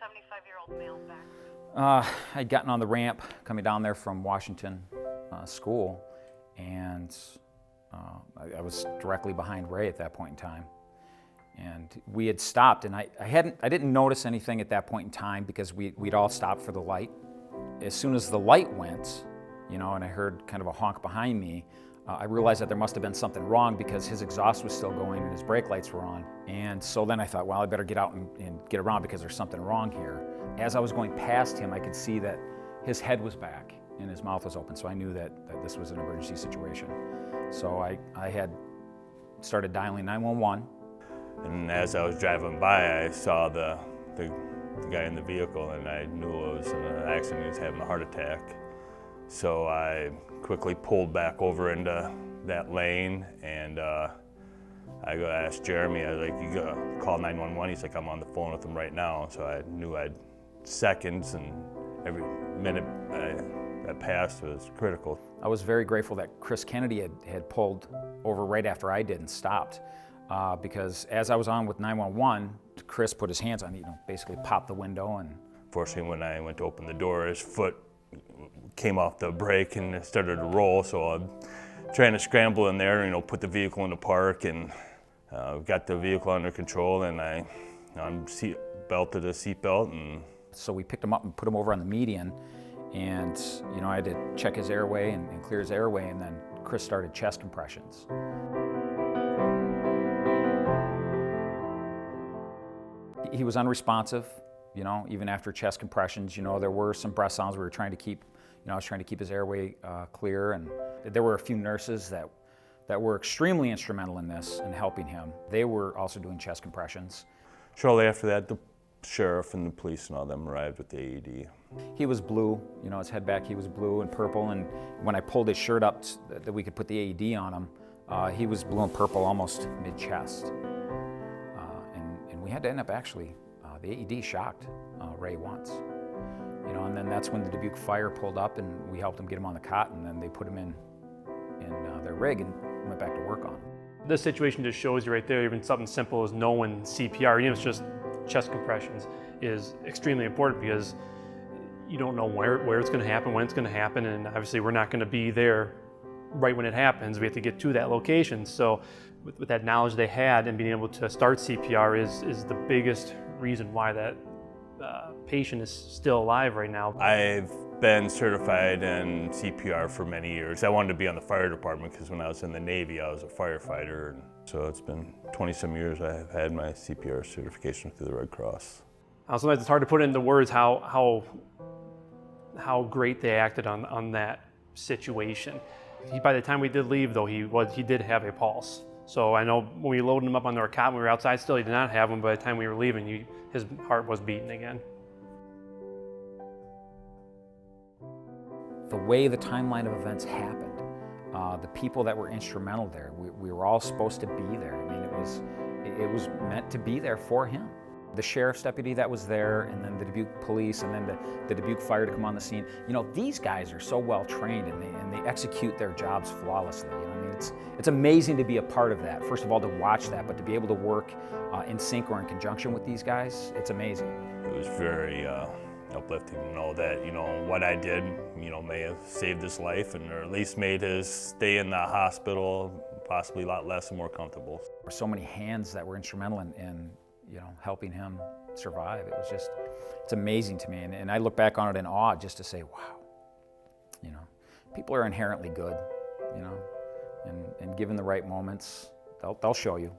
75-year-old male back. I'd gotten on the ramp coming down there from Washington school, and I was directly behind Ray at that point in time. And we had stopped, and I didn't notice anything at that point in time because we'd all stopped for the light. As soon as the light went, and I heard kind of a honk behind me, I realized that there must have been something wrong because his exhaust was still going and his brake lights were on. And so then I thought, well, I better get out and get around because there's something wrong here. As I was going past him, I could see that his head was back and his mouth was open, so I knew that this was an emergency situation. So I had started dialing 911. And as I was driving by, I saw the guy in the vehicle, and I knew it was an accident. He was having a heart attack. So I quickly pulled back over into that lane, and I asked Jeremy, I was like, you gotta call 911. He's like, I'm on the phone with him right now. So I knew I'd seconds, and every minute that passed was critical. I was very grateful that Chris Kennedy had pulled over right after I did and stopped. Because as I was on with 911, Chris put his hands on, basically popped the window. And fortunately, when I went to open the door, his foot came off the brake and it started to roll. So I'm trying to scramble in there, put the vehicle in the park, and got the vehicle under control. And I belted a seatbelt, and so we picked him up and put him over on the median. And I had to check his airway and clear his airway, and then Chris started chest compressions. He was unresponsive, even after chest compressions. There were some breath sounds we were trying to keep. I was trying to keep his airway clear, and there were a few nurses that were extremely instrumental in this and helping him. They were also doing chest compressions. Shortly after that, the sheriff and the police and all them arrived with the AED. He was blue, his head back, he was blue and purple, and when I pulled his shirt up that we could put the AED on him, he was blue and purple almost mid-chest. And we had to end up actually, the AED shocked Ray once. And then that's when the Dubuque fire pulled up, and we helped them get him on the cot, and then they put him in their rig and went back to work on him. This situation just shows you right there, even something simple as knowing CPR, even if it's just chest compressions, is extremely important because you don't know where it's going to happen, when it's going to happen, and obviously we're not going to be there right when it happens. We have to get to that location. So with that knowledge they had and being able to start CPR is the biggest reason why that patient is still alive right now. I've been certified in CPR for many years. I wanted to be on the fire department because when I was in the Navy, I was a firefighter. And so it's been 20-some years I have had my CPR certification through the Red Cross. Sometimes it's hard to put into words how great they acted on that situation. By the time we did leave, though, he did have a pulse. So I know when we loaded him up on our cot when we were outside still, he did not have one. By the time we were leaving, his heart was beating again. The way the timeline of events happened, the people that were instrumental there, we were all supposed to be there. I mean, it was meant to be there for him. The sheriff's deputy that was there, and then the Dubuque police, and then the Dubuque fire to come on the scene. These guys are so well trained, and they execute their jobs flawlessly. It's amazing to be a part of that. First of all, to watch that, but to be able to work in sync or in conjunction with these guys, it's amazing. It was very uplifting to know that what I did may have saved his life, or at least made his stay in the hospital possibly a lot less and more comfortable. There were so many hands that were instrumental in helping him survive. It's amazing to me, and I look back on it in awe just to say, wow, people are inherently good, and given the right moments, they'll show you.